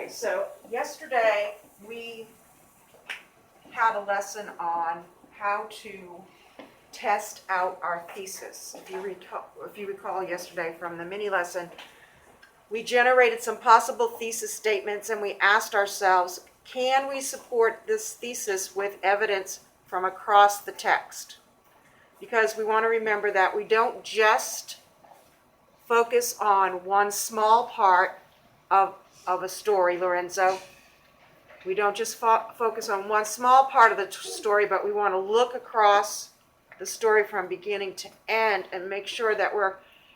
Okay, so yesterday we had a lesson on how to test out our thesis. If you recall yesterday from the mini lesson, we generated some possible thesis statements and we asked ourselves, can we support this thesis with evidence from across the text? Because we want to remember that we don't just focus on one small part of a story, Lorenzo. We don't just focus on one small part of the story, but we want to look across the story from beginning to end and make sure that we're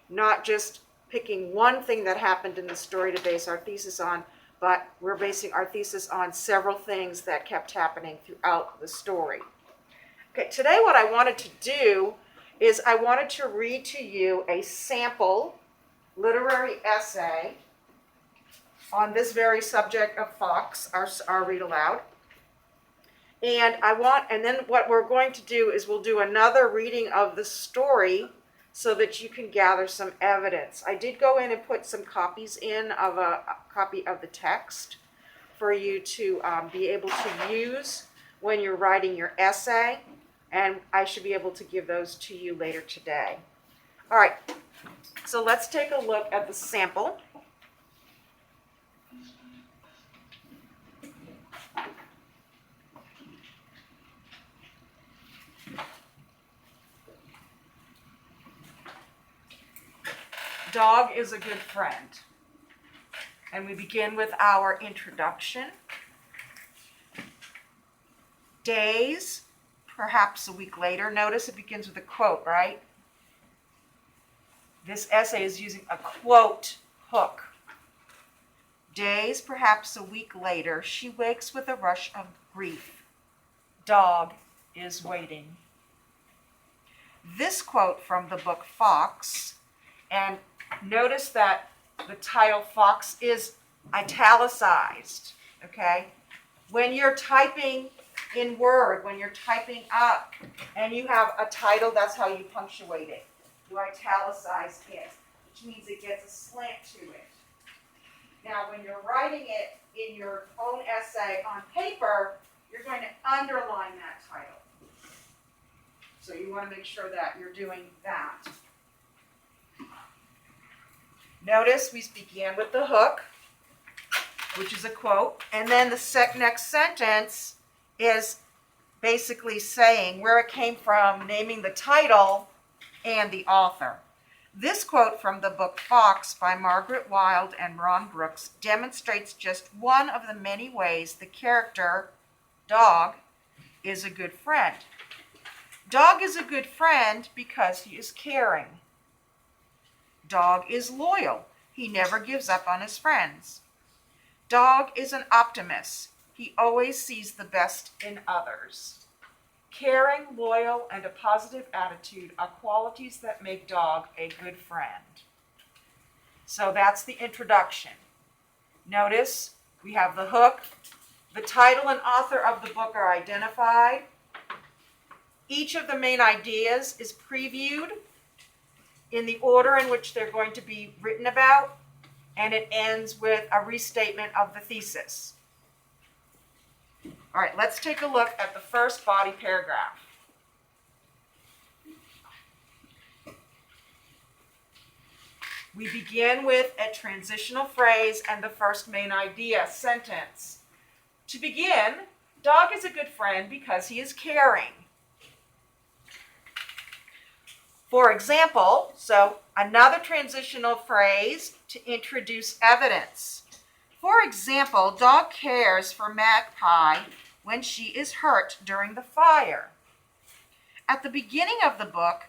not just picking one thing that happened in the story to base our thesis on, but we're basing our thesis on several things that kept happening throughout the story. Okay, today what I wanted to do is I wanted to read to you a sample literary essay on this very subject of Fox, our read aloud. And then what we're going to do is we'll do another reading of the story so that you can gather some evidence. I did go in and put some copies in of a copy of the text for you to be able to use when you're writing your essay, and I should be able to give those to you later today. All right, so let's take a look at the sample. Dog is a good friend. And we begin with our introduction. Days, perhaps a week later. Notice it begins with a quote, right? This essay is using a quote hook. Days, perhaps a week later, she wakes with a rush of grief. Dog is waiting. This quote from the book Fox, and notice that the title Fox is italicized, okay? When you're typing in Word, when you're typing up and you have a title, that's how you punctuate it. You italicize it, which means it gets a slant to it. Now, when you're writing it in your own essay on paper, you're going to underline that title. So you want to make sure that you're doing that. Notice we begin with the hook, which is a quote, and then the next sentence is basically saying where it came from, naming the title and the author. This quote from the book Fox by Margaret Wilde and Ron Brooks demonstrates just one of the many ways the character, Dog, is a good friend. Dog is a good friend because he is caring. Dog is loyal. He never gives up on his friends. Dog is an optimist. He always sees the best in others. Caring, loyal, and a positive attitude are qualities that make Dog a good friend. So that's the introduction. Notice we have the hook. The title and author of the book are identified. Each of the main ideas is previewed in the order in which they're going to be written about, and it ends with a restatement of the thesis. All right, let's take a look at the first body paragraph. We begin with a transitional phrase and the first main idea, sentence. To begin, Dog is a good friend because he is caring. For example, so another transitional phrase to introduce evidence. For example, Dog cares for Magpie when she is hurt during the fire. At the beginning of the book,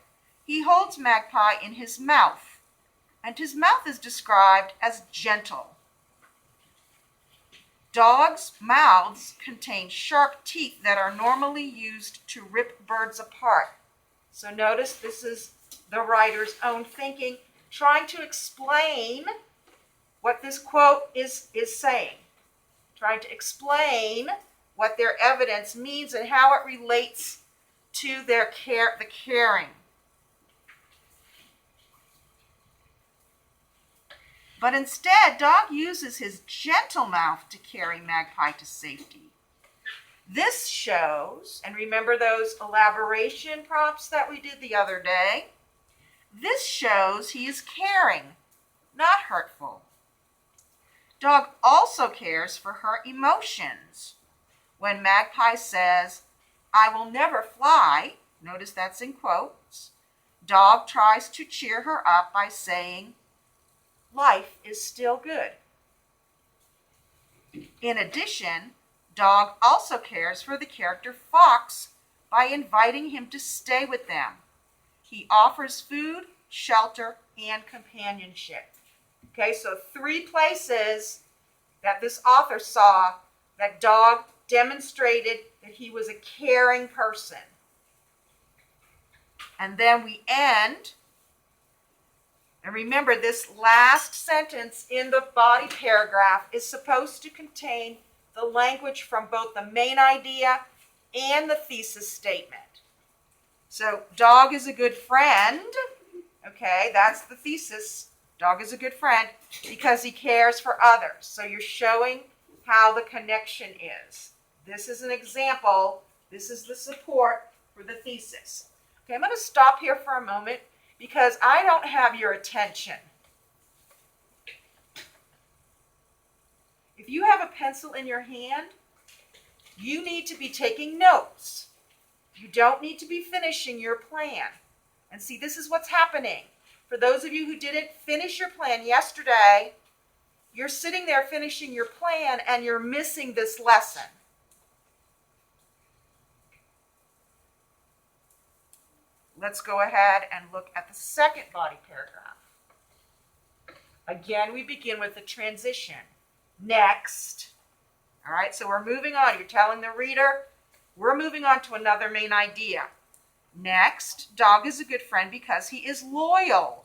he holds Magpie in his mouth, and his mouth is described as gentle. Dogs' mouths contain sharp teeth that are normally used to rip birds apart. So notice this is the writer's own thinking, trying to explain what this quote is saying, trying to explain what their evidence means and how it relates to the caring. But instead, Dog uses his gentle mouth to carry Magpie to safety. This shows, and remember those elaboration prompts that we did the other day? This shows he is caring, not hurtful. Dog also cares for her emotions. When Magpie says, "I will never fly," notice that's in quotes, Dog tries to cheer her up by saying, "Life is still good." In addition, Dog also cares for the character Fox by inviting him to stay with them. He offers food, shelter, and companionship. Okay, so 3 places that this author saw that Dog demonstrated that he was a caring person. And then we end, and remember this last sentence in the body paragraph is supposed to contain the language from both the main idea and the thesis statement. So, Dog is a good friend. Okay, that's the thesis. Dog is a good friend because he cares for others. So you're showing how the connection is. This is an example. This is the support for the thesis. Okay, I'm going to stop here for a moment because I don't have your attention. If you have a pencil in your hand, you need to be taking notes. You don't need to be finishing your plan. And see, this is what's happening. For those of you who didn't finish your plan yesterday, you're sitting there finishing your plan and you're missing this lesson. Let's go ahead and look at the second body paragraph. Again, we begin with the transition. Next. All right, so we're moving on. You're telling the reader, we're moving on to another main idea. Next, Dog is a good friend because he is loyal.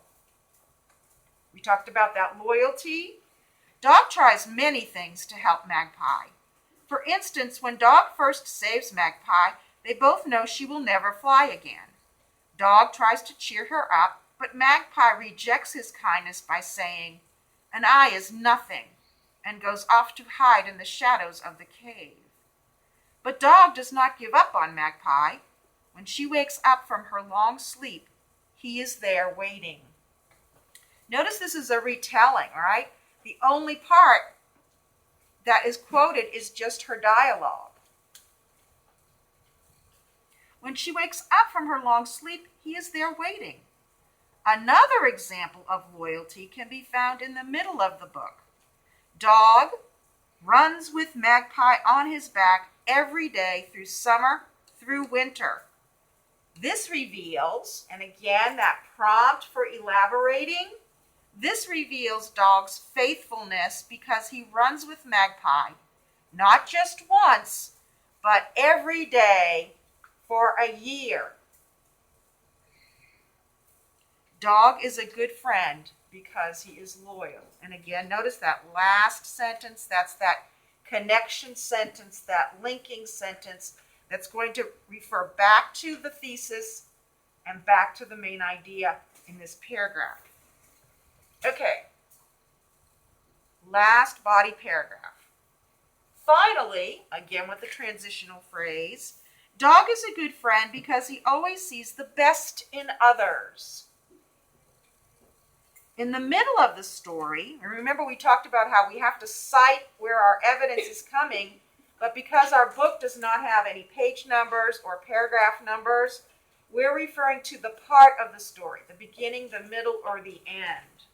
We talked about that loyalty. Dog tries many things to help Magpie. For instance, when Dog first saves Magpie, they both know she will never fly again. Dog tries to cheer her up, but Magpie rejects his kindness by saying, "An eye is nothing," and goes off to hide in the shadows of the cave. But Dog does not give up on Magpie. When she wakes up from her long sleep, he is there waiting. Notice this is a retelling, all right? The only part that is quoted is just her dialogue. When she wakes up from her long sleep, he is there waiting. Another example of loyalty can be found in the middle of the book. Dog runs with Magpie on his back every day through summer, through winter. This reveals, and again, that prompt for elaborating, this reveals Dog's faithfulness because he runs with Magpie, not just once, but every day for a year. Dog is a good friend because he is loyal. And again, notice that last sentence, that's that connection sentence, that linking sentence that's going to refer back to the thesis and back to the main idea in this paragraph. Okay, last body paragraph. Finally, again with the transitional phrase, Dog is a good friend because he always sees the best in others. In the middle of the story, and remember we talked about how we have to cite where our evidence is coming, but because our book does not have any page numbers or paragraph numbers, we're referring to the part of the story, the beginning, the middle, or the end.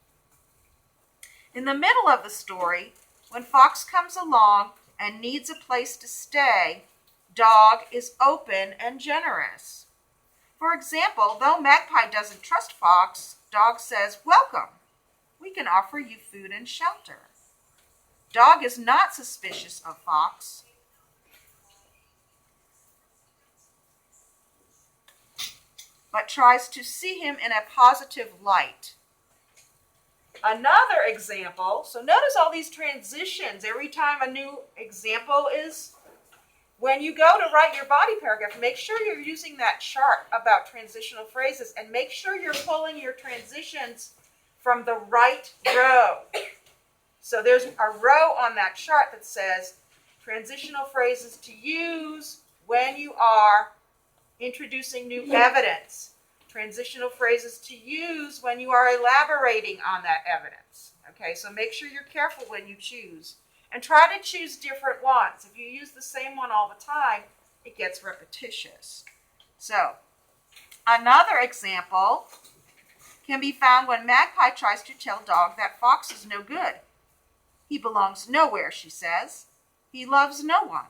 In the middle of the story, when Fox comes along and needs a place to stay, Dog is open and generous. For example, though Magpie doesn't trust Fox, Dog says, "Welcome. We can offer you food and shelter." Dog is not suspicious of Fox, but tries to see him in a positive light. Another example, so notice all these transitions every time a new example is. When you go to write your body paragraph, make sure you're using that chart about transitional phrases and make sure you're pulling your transitions from the right row. So there's a row on that chart that says transitional phrases to use when you are introducing new evidence. Transitional phrases to use when you are elaborating on that evidence. Okay, so make sure you're careful when you choose. And try to choose different ones. If you use the same one all the time, it gets repetitious. So, another example can be found when Magpie tries to tell Dog that Fox is no good. He belongs nowhere, she says. He loves no one.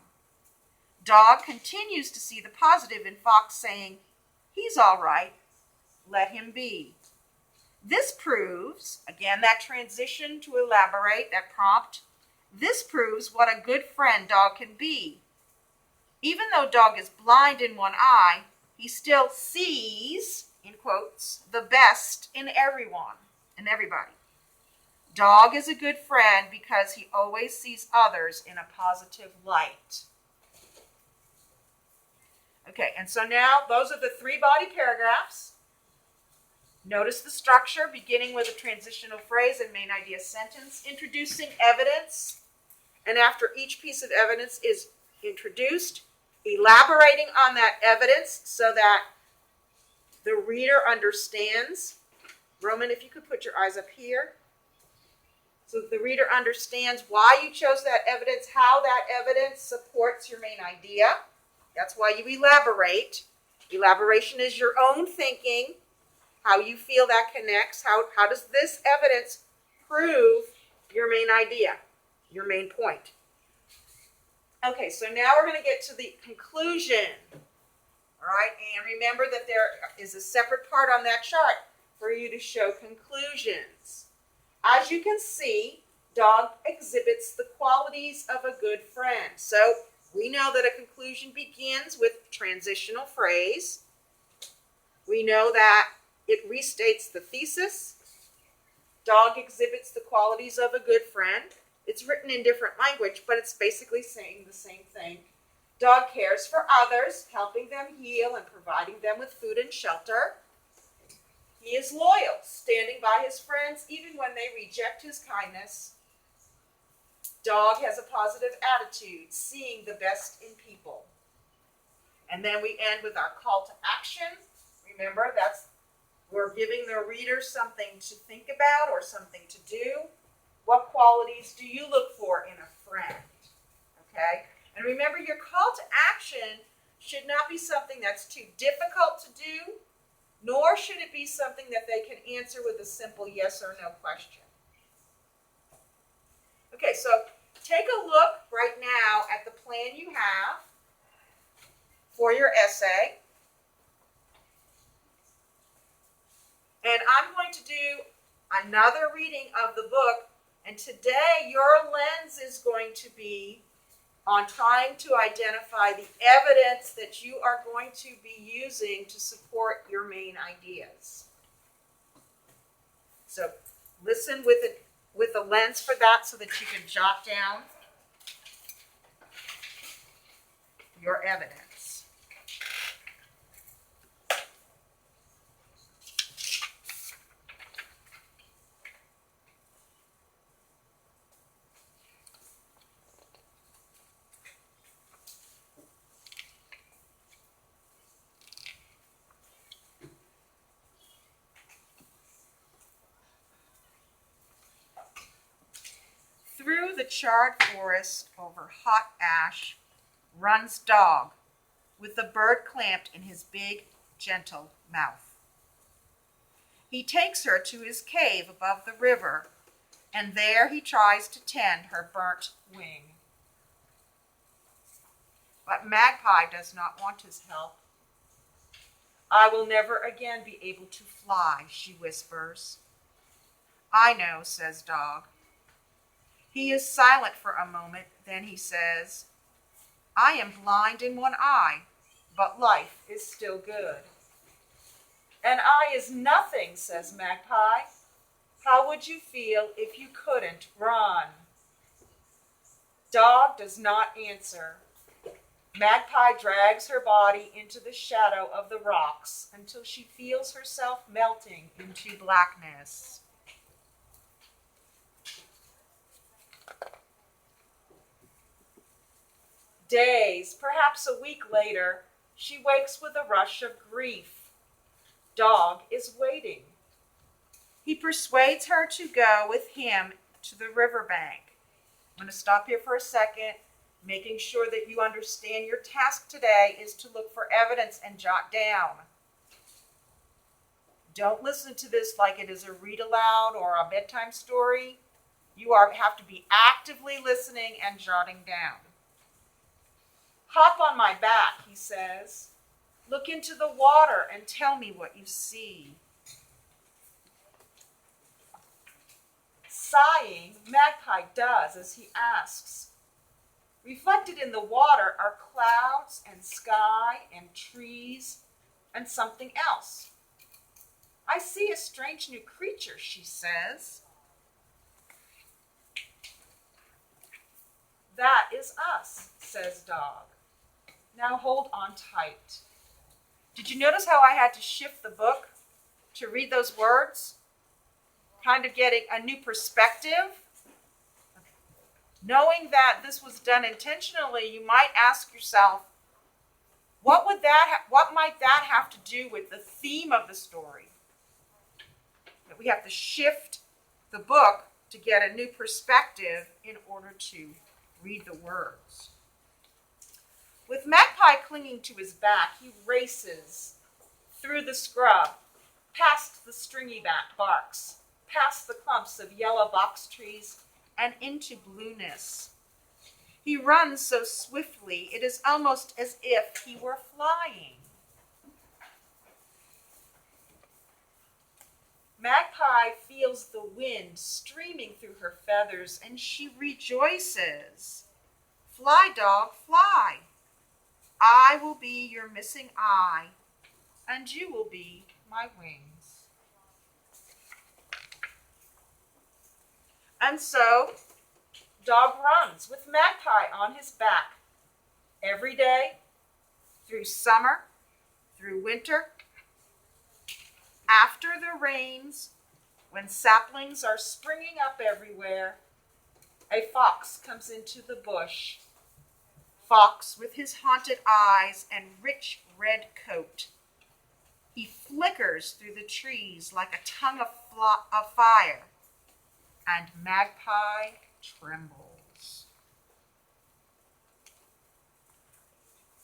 Dog continues to see the positive in Fox, saying, he's all right, let him be. This proves, again, that transition to elaborate, that prompt, this proves what a good friend Dog can be. Even though Dog is blind in one eye, he still sees, in quotes, the best in everyone and everybody. Dog is a good friend because he always sees others in a positive light. Okay, and so now those are the 3 body paragraphs. Notice the structure, beginning with a transitional phrase and main idea sentence, introducing evidence, and after each piece of evidence is introduced, elaborating on that evidence so that the reader understands. Roman, if you could put your eyes up here. So that the reader understands why you chose that evidence, how that evidence supports your main idea. That's why you elaborate. Elaboration is your own thinking, how you feel that connects. How does this evidence prove your main idea, your main point? Okay, so now we're going to get to the conclusion. All right, and remember that there is a separate part on that chart for you to show conclusions. As you can see, Dog exhibits the qualities of a good friend. So we know that a conclusion begins with a transitional phrase. We know that it restates the thesis. Dog exhibits the qualities of a good friend. It's written in different language, but it's basically saying the same thing. Dog cares for others, helping them heal and providing them with food and shelter. He is loyal, standing by his friends even when they reject his kindness. Dog has a positive attitude, seeing the best in people. And then we end with our call to action. Remember, we're giving the reader something to think about or something to do. What qualities do you look for in a friend? Okay? And remember, your call to action should not be something that's too difficult to do, nor should it be something that they can answer with a simple yes or no question. Okay, so take a look right now at the plan you have for your essay. And I'm going to do another reading of the book, and today your lens is going to be on trying to identify the evidence that you are going to be using to support your main ideas. So listen with a lens for that so that you can jot down your evidence. Through the charred forest over hot ash runs Dog, with the bird clamped in his big, gentle mouth. He takes her to his cave above the river, and there he tries to tend her burnt wing. But Magpie does not want his help. I will never again be able to fly, she whispers. I know, says Dog. He is silent for a moment, then he says, I am blind in one eye, but life is still good. An eye is nothing, says Magpie. How would you feel if you couldn't run? Dog does not answer. Magpie drags her body into the shadow of the rocks until she feels herself melting into blackness. Days, perhaps a week later, she wakes with a rush of grief. Dog is waiting. He persuades her to go with him to the riverbank. I'm going to stop here for a second, making sure that you understand your task today is to look for evidence and jot down. Don't listen to this like it is a read aloud or a bedtime story. You have to be actively listening and jotting down. Hop on my back, he says. Look into the water and tell me what you see. Sighing, Magpie does as he asks. Reflected in the water are clouds and sky and trees and something else. I see a strange new creature, she says. That is us, says Dog. Now hold on tight. Did you notice how I had to shift the book to read those words? Kind of getting a new perspective. Knowing that this was done intentionally, you might ask yourself, what might that have to do with the theme of the story? That we have to shift the book to get a new perspective in order to read the words. With Magpie clinging to his back, he races through the scrub, past the stringy barks, past the clumps of yellow box trees, and into blueness. He runs so swiftly, it is almost as if he were flying. Magpie feels the wind streaming through her feathers, and she rejoices. Fly, dog, fly. I will be your missing eye, and you will be my wings. And so, Dog runs with Magpie on his back every day, through summer, through winter. After the rains, when saplings are springing up everywhere, a fox comes into the bush. Fox with his haunted eyes and rich red coat. He flickers through the trees like a tongue of fire, and Magpie trembles.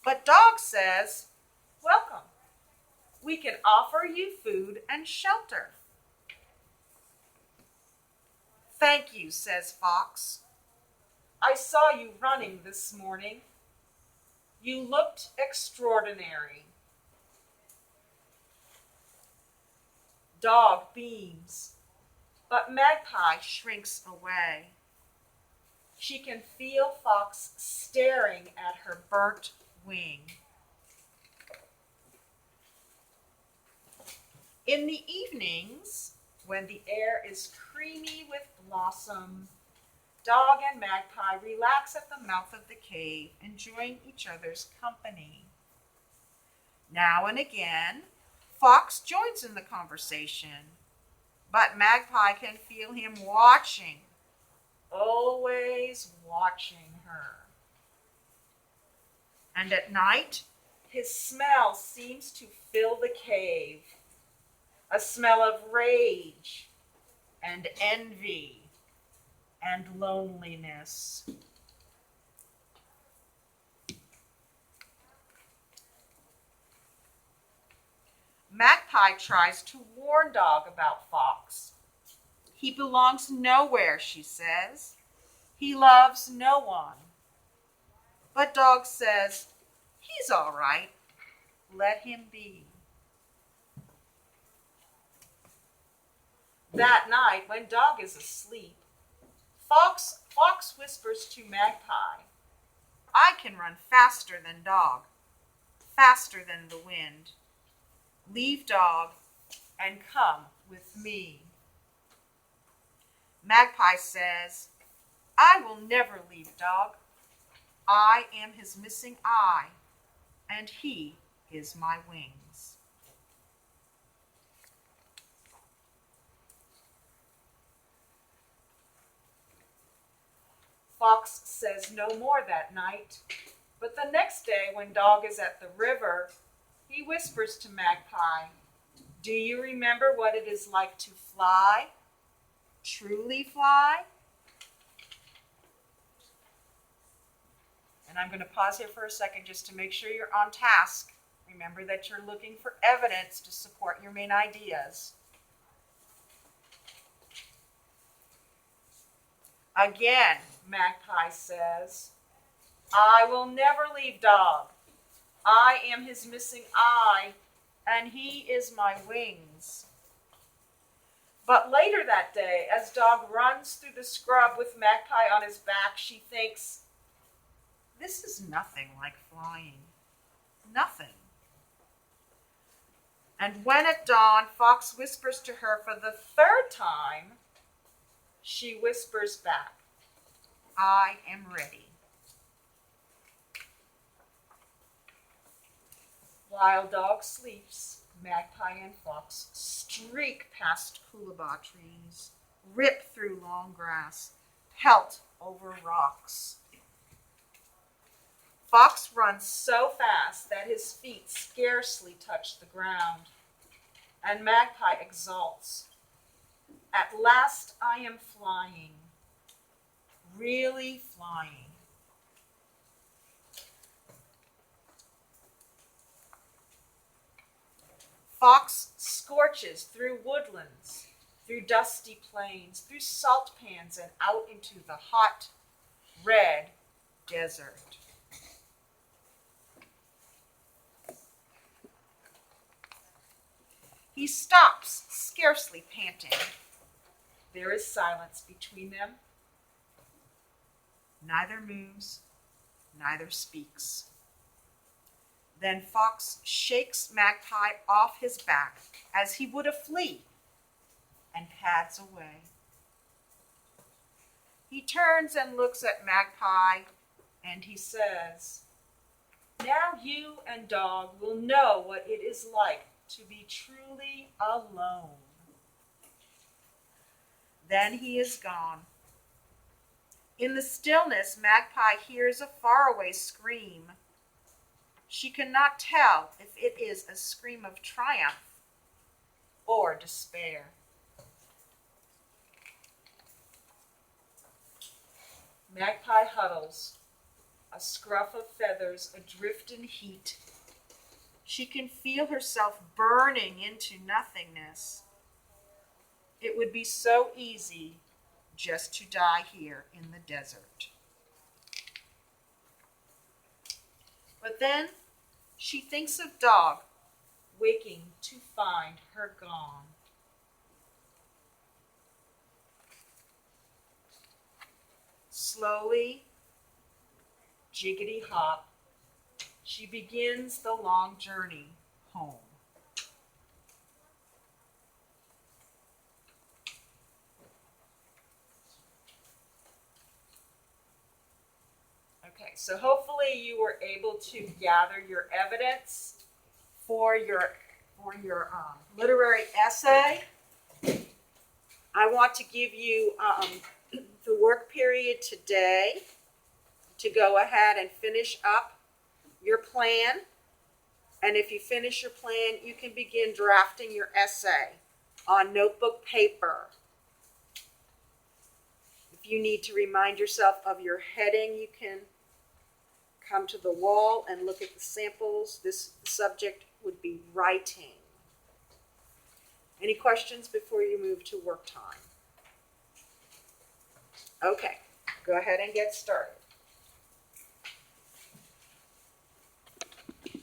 But Dog says, welcome. We can offer you food and shelter. Thank you, says Fox. I saw you running this morning. You looked extraordinary. Dog beams, but Magpie shrinks away. She can feel Fox staring at her burnt wing. In the evenings, when the air is creamy with blossom, Dog and Magpie relax at the mouth of the cave, enjoying each other's company. Now and again, Fox joins in the conversation, but Magpie can feel him watching, always watching her. And at night, his smell seems to fill the cave, a smell of rage and envy and loneliness. Magpie tries to warn Dog about Fox. He belongs nowhere, she says. He loves no one. But Dog says, he's all right. Let him be. That night, when Dog is asleep, Fox whispers to Magpie, I can run faster than Dog, faster than the wind. Leave Dog and come with me. Magpie says, I will never leave Dog. I am his missing eye, and he is my wings. Fox says no more that night. But the next day, when Dog is at the river, he whispers to Magpie, "Do you remember what it is like to fly? Truly fly?" And I'm going to pause here for a second just to make sure you're on task. Remember that you're looking for evidence to support your main ideas. Again, Magpie says, "I will never leave Dog. I am his missing eye, and he is my wings." But later that day, as Dog runs through the scrub with Magpie on his back, she thinks, "This is nothing like flying. Nothing." And when at dawn Fox whispers to her for the third time, she whispers back, "I am ready." While Dog sleeps, Magpie and Fox streak past coolabah trees, rip through long grass, pelt over rocks. Fox runs so fast that his feet scarcely touch the ground, and Magpie exults. "At last I am flying, really flying." Fox scorches through woodlands, through dusty plains, through salt pans, and out into the hot, red desert. He stops, scarcely panting. There is silence between them. Neither moves, neither speaks. Then Fox shakes Magpie off his back as he would a flea and pads away. He turns and looks at Magpie and he says, "Now you and Dog will know what it is like to be truly alone." Then he is gone. In the stillness, Magpie hears a faraway scream. She cannot tell if it is a scream of triumph or despair. Magpie huddles, a scruff of feathers adrift in heat. She can feel herself burning into nothingness. It would be so easy just to die here in the desert. But then she thinks of Dog, waking to find her gone. Slowly, jiggity hop, she begins the long journey home. Okay, so hopefully you were able to gather your evidence for your literary essay. I want to give you the work period today to go ahead and finish up your plan. And if you finish your plan, you can begin drafting your essay on notebook paper. If you need to remind yourself of your heading, you can come to the wall and look at the samples. This subject would be writing. Any questions before you move to work time? Okay, go ahead and get started.